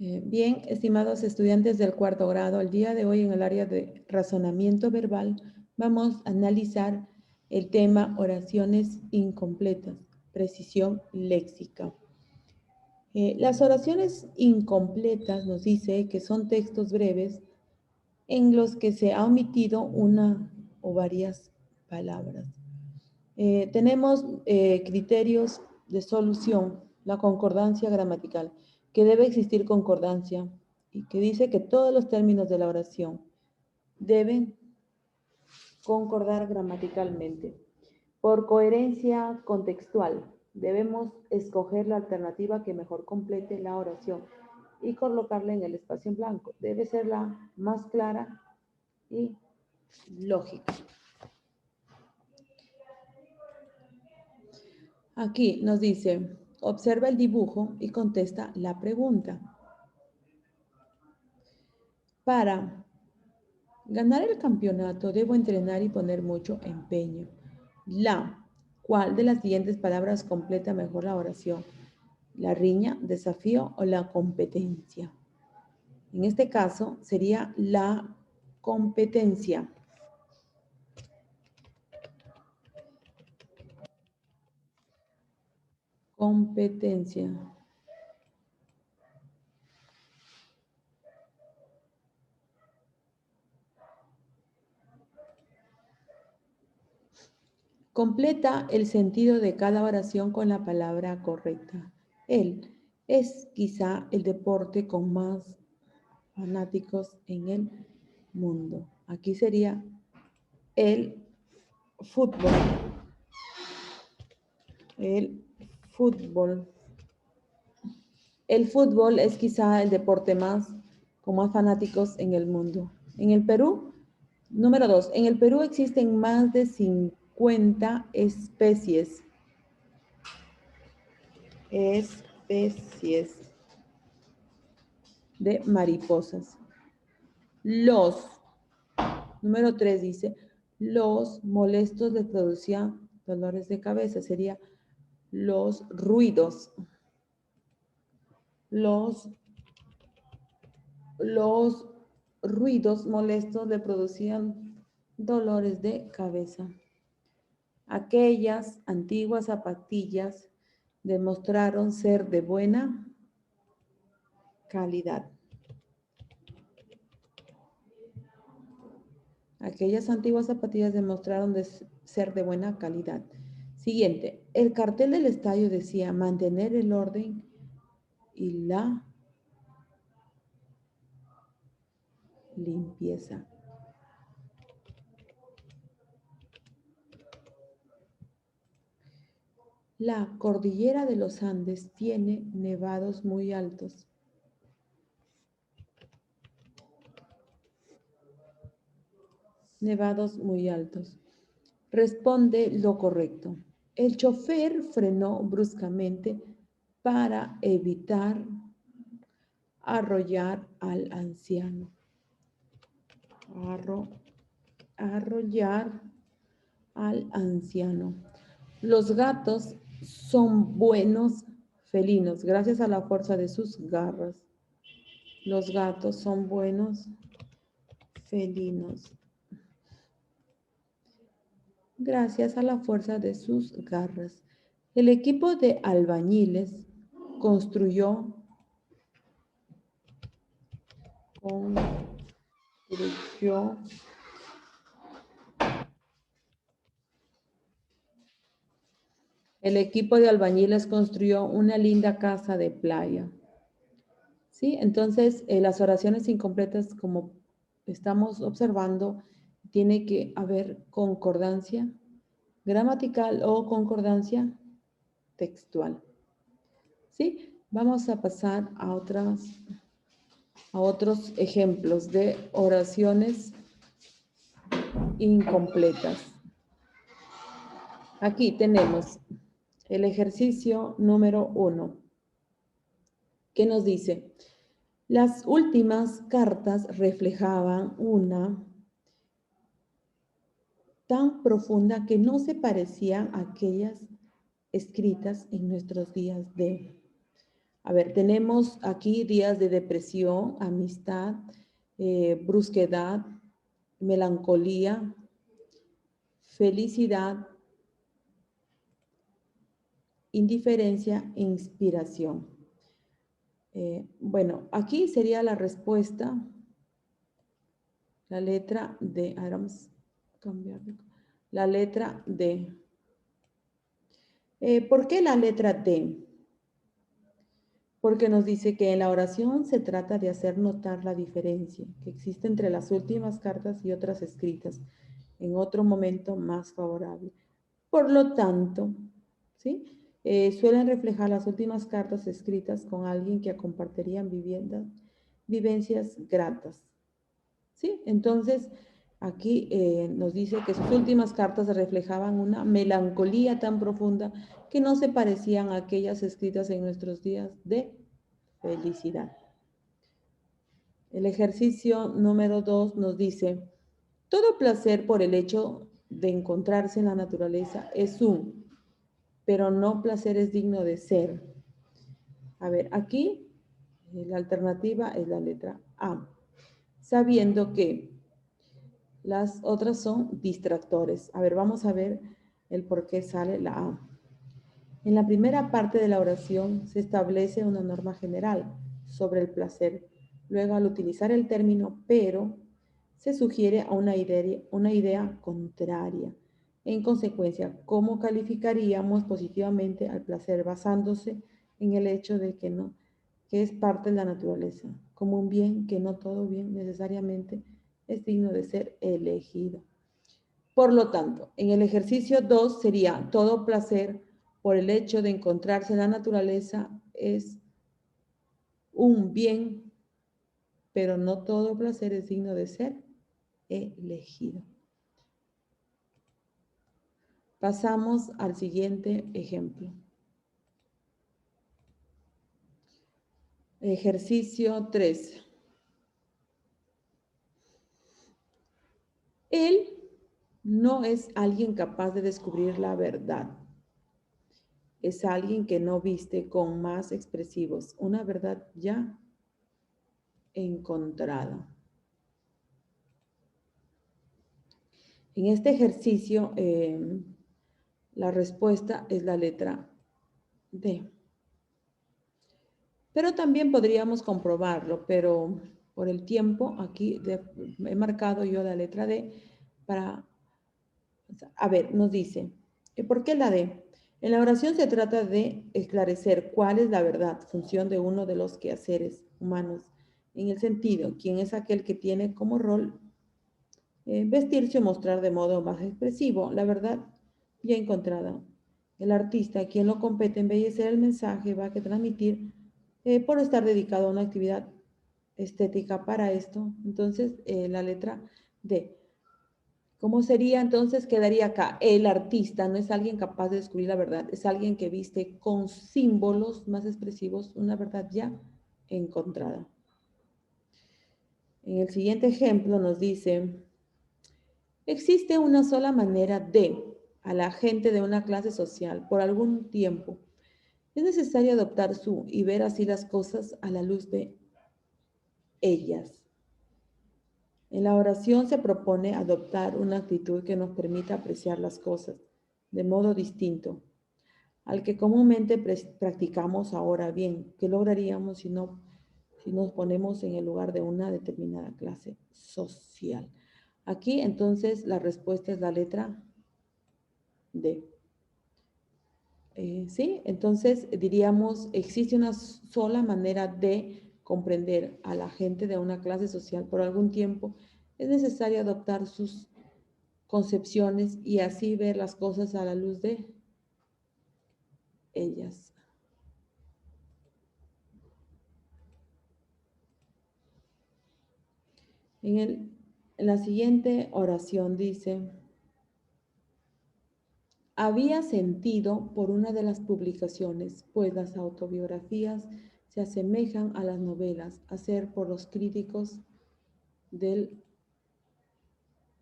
Bien, estimados estudiantes del cuarto grado, el día de hoy en el área de razonamiento verbal vamos a analizar el tema oraciones incompletas, precisión léxica. Las oraciones incompletas nos dice que son textos breves en los que se ha omitido una o varias palabras. Tenemos criterios de solución, la concordancia gramatical, que debe existir concordancia y que dice que todos los términos de la oración deben concordar gramaticalmente. Por coherencia contextual, debemos escoger la alternativa que mejor complete la oración y colocarla en el espacio en blanco. Debe ser la más clara y lógica. Aquí nos dice, observa el dibujo y contesta la pregunta. Para ganar el campeonato debo entrenar y poner mucho empeño. ¿Cuál de las siguientes palabras completa mejor la oración? ¿La riña, desafío o la competencia? En este caso sería la competencia. Competencia. Completa el sentido de cada oración con la palabra correcta. Él es quizá el deporte con más fanáticos en el mundo. Aquí sería el fútbol. El fútbol. El fútbol es quizá el deporte con más fanáticos en el mundo. En el Perú, número 2, en el Perú existen más de 50 especies de mariposas. Número 3 dice, los molestos les producían dolores de cabeza. Sería los ruidos. Los ruidos molestos le producían dolores de cabeza. Aquellas antiguas zapatillas demostraron ser de buena calidad. Aquellas antiguas zapatillas demostraron ser de buena calidad. Siguiente, el cartel del estadio decía mantener el orden y la limpieza. La cordillera de los Andes tiene nevados muy altos. Nevados muy altos. Responde lo correcto. El chofer frenó bruscamente para evitar arrollar al anciano. Arrollar al anciano. Los gatos son buenos felinos gracias a la fuerza de sus garras. Los gatos son buenos felinos gracias a la fuerza de sus garras. El equipo de albañiles construyó una linda casa de playa. ¿Sí? Entonces, las oraciones incompletas, como estamos observando, tiene que haber concordancia gramatical o concordancia textual. ¿Sí? Vamos a pasar a otros ejemplos de oraciones incompletas. Aquí tenemos el ejercicio número 1, que nos dice, las últimas cartas reflejaban una tan profunda que no se parecían a aquellas escritas en nuestros días de A ver, tenemos aquí días de depresión, amistad, brusquedad, melancolía, felicidad, indiferencia e inspiración. Bueno, aquí sería la respuesta, la letra D. Ahora vamos a cambiar la letra D. ¿Por qué la letra D? Porque nos dice que en la oración se trata de hacer notar la diferencia que existe entre las últimas cartas y otras escritas en otro momento más favorable. Por lo tanto, ¿sí? Suelen reflejar las últimas cartas escritas con alguien que compartirían vivencias gratas, ¿sí? Entonces, aquí nos dice que sus últimas cartas reflejaban una melancolía tan profunda que no se parecían a aquellas escritas en nuestros días de felicidad. El ejercicio número 2 nos dice, todo placer por el hecho de encontrarse en la naturaleza es pero no placer es digno de ser. A ver, aquí la alternativa es la letra A, sabiendo que las otras son distractores. A ver, vamos a ver el por qué sale la A. En la primera parte de la oración se establece una norma general sobre el placer. Luego, al utilizar el término pero, se sugiere a una idea contraria. En consecuencia, ¿cómo calificaríamos positivamente al placer basándose en el hecho de que es parte de la naturaleza, como un bien que no todo bien necesariamente es digno de ser elegido? Por lo tanto, en el ejercicio 2 sería todo placer por el hecho de encontrarse en la naturaleza es un bien, pero no todo placer es digno de ser elegido. Pasamos al siguiente ejemplo. Ejercicio 3. Él no es alguien capaz de descubrir la verdad. Es alguien que no viste con más expresivos una verdad ya encontrada. En este ejercicio, la respuesta es la letra D. Pero también podríamos comprobarlo, pero por el tiempo aquí he marcado yo la letra D para... A ver, nos dice, ¿por qué la D? En la oración se trata de esclarecer cuál es la verdad, función de uno de los quehaceres humanos, en el sentido, quién es aquel que tiene como rol vestirse o mostrar de modo más expresivo la verdad ya encontrada. El artista, a quien lo compete embellecer el mensaje, va a transmitir por estar dedicado a una actividad estética para esto. Entonces, la letra D. ¿Cómo sería entonces? Quedaría acá. El artista no es alguien capaz de descubrir la verdad, es alguien que viste con símbolos más expresivos una verdad ya encontrada. En el siguiente ejemplo nos dice, existe una sola manera de a la gente de una clase social por algún tiempo. Es necesario adoptar su y ver así las cosas a la luz de ellas. En la oración se propone adoptar una actitud que nos permita apreciar las cosas de modo distinto al que comúnmente practicamos ahora bien. ¿Qué lograríamos si nos ponemos en el lugar de una determinada clase social? Aquí entonces la respuesta es la letra D. ¿Sí? Entonces diríamos, existe una sola manera de comprender a la gente de una clase social por algún tiempo. Es necesario adoptar sus concepciones y así ver las cosas a la luz de ellas. En la siguiente oración dice, había sentido por una de las publicaciones, pues las autobiografías se asemejan a las novelas, a ser por los críticos del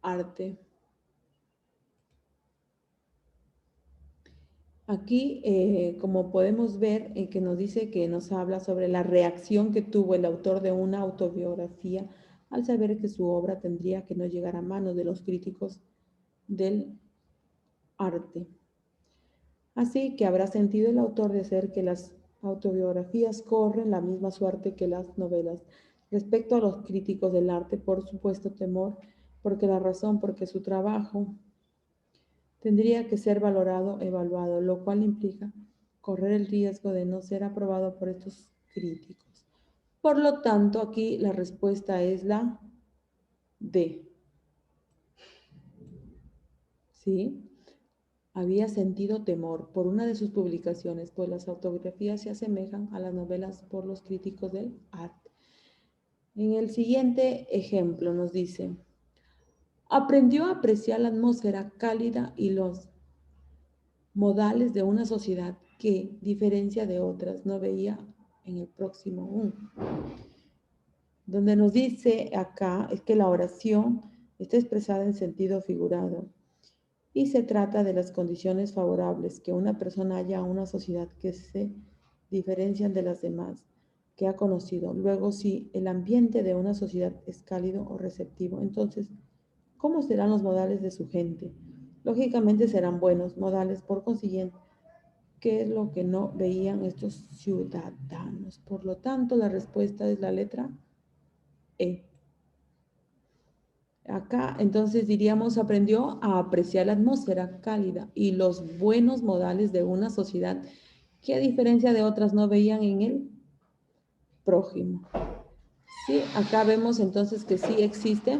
arte. Aquí, como podemos ver, que nos dice que nos habla sobre la reacción que tuvo el autor de una autobiografía al saber que su obra tendría que no llegar a manos de los críticos del arte. Así que habrá sentido el autor de hacer que las autobiografías corren la misma suerte que las novelas. Respecto a los críticos del arte, por supuesto, temor, porque su trabajo tendría que ser valorado, evaluado, lo cual implica correr el riesgo de no ser aprobado por estos críticos. Por lo tanto, aquí la respuesta es la D. ¿Sí? Había sentido temor por una de sus publicaciones, pues las autobiografías se asemejan a las novelas por los críticos del arte. En el siguiente ejemplo nos dice, aprendió a apreciar la atmósfera cálida y los modales de una sociedad que, diferencia de otras, no veía en el próximo. Donde nos dice acá es que la oración está expresada en sentido figurado y se trata de las condiciones favorables que una persona haya a una sociedad que se diferencian de las demás que ha conocido. Luego, si el ambiente de una sociedad es cálido o receptivo, entonces, ¿cómo serán los modales de su gente? Lógicamente serán buenos modales, por consiguiente, ¿qué es lo que no veían estos ciudadanos? Por lo tanto, la respuesta es la letra E. Acá entonces diríamos aprendió a apreciar la atmósfera cálida y los buenos modales de una sociedad que a diferencia de otras no veían en el prójimo. Sí, acá vemos entonces que sí existe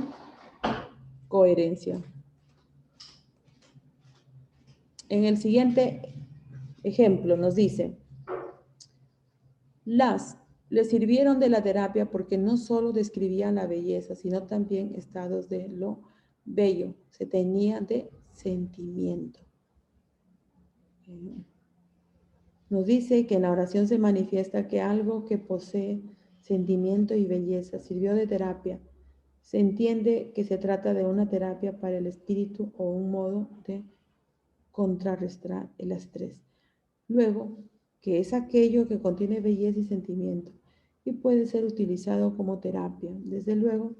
coherencia. En el siguiente ejemplo nos dice, le sirvieron de la terapia porque no solo describían la belleza, sino también estados de lo bello, se tenía de sentimiento. Nos dice que en la oración se manifiesta que algo que posee sentimiento y belleza sirvió de terapia. Se entiende que se trata de una terapia para el espíritu o un modo de contrarrestar el estrés. Luego, que es aquello que contiene belleza y sentimiento y puede ser utilizado como terapia. Desde luego,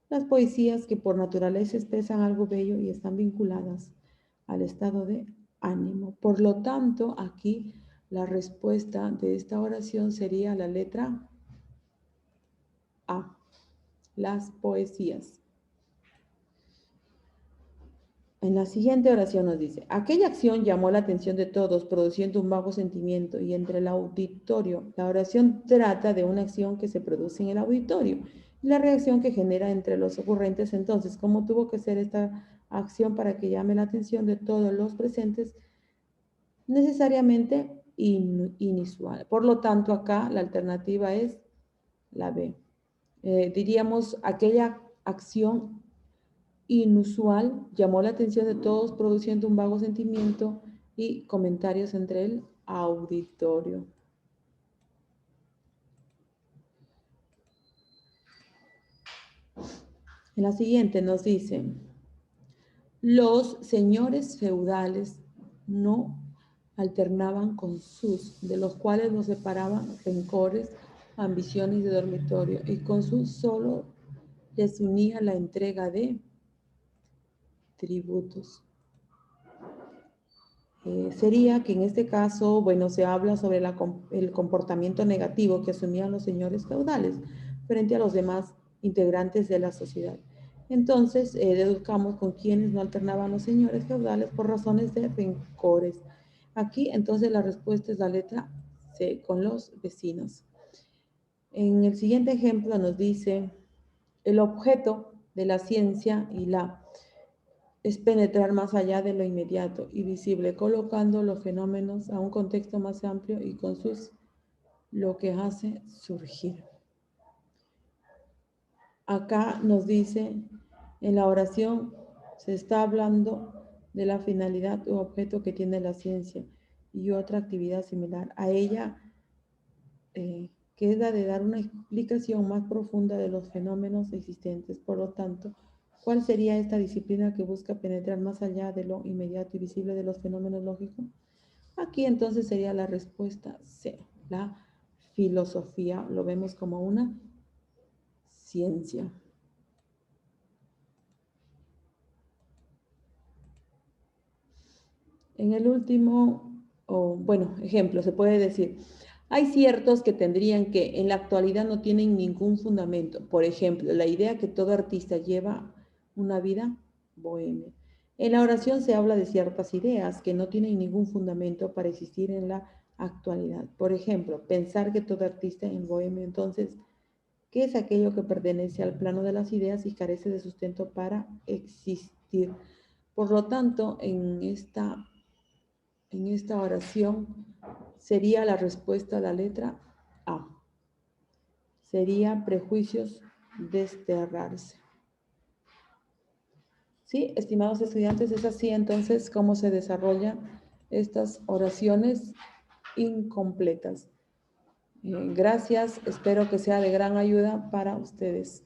las poesías que por naturaleza expresan algo bello y están vinculadas al estado de ánimo. Por lo tanto, aquí la respuesta de esta oración sería la letra A, las poesías. En la siguiente oración nos dice, aquella acción llamó la atención de todos, produciendo un vago sentimiento, y entre el auditorio, la oración trata de una acción que se produce en el auditorio, y la reacción que genera entre los ocurrentes. Entonces, ¿cómo tuvo que ser esta acción para que llame la atención de todos los presentes? Necesariamente inusual. Por lo tanto, acá la alternativa es la B. Diríamos, aquella acción inusual llamó la atención de todos, produciendo un vago sentimiento y comentarios entre el auditorio. En la siguiente nos dice, los señores feudales no alternaban con sus, de los cuales los separaban rencores, ambiciones de dormitorio, y con sus solo les unía la entrega de tributos. Sería que en este caso, bueno, se habla sobre el comportamiento negativo que asumían los señores feudales frente a los demás integrantes de la sociedad. Entonces, deduzcamos con quienes no alternaban los señores feudales por razones de rencores. Aquí, entonces, la respuesta es la letra C, con los vecinos. En el siguiente ejemplo nos dice, el objeto de la ciencia y la es penetrar más allá de lo inmediato y visible, colocando los fenómenos a un contexto más amplio y con sus lo que hace surgir. Acá nos dice, en la oración se está hablando de la finalidad u objeto que tiene la ciencia y otra actividad similar a ella, que es la de dar una explicación más profunda de los fenómenos existentes. Por lo tanto, ¿cuál sería esta disciplina que busca penetrar más allá de lo inmediato y visible de los fenómenos lógicos? Aquí entonces sería la respuesta C. La filosofía lo vemos como una ciencia. En el último, ejemplo, se puede decir, hay ciertos que tendrían que en la actualidad no tienen ningún fundamento. Por ejemplo, la idea que todo artista lleva una vida bohemia. En la oración se habla de ciertas ideas que no tienen ningún fundamento para existir en la actualidad. Por ejemplo, pensar que todo artista es bohemio. Entonces, ¿qué es aquello que pertenece al plano de las ideas y carece de sustento para existir? Por lo tanto, en esta oración sería la respuesta a la letra A. Sería prejuicios desterrarse. ¿Sí, estimados estudiantes? Es así entonces cómo se desarrollan estas oraciones incompletas. Gracias, espero que sea de gran ayuda para ustedes.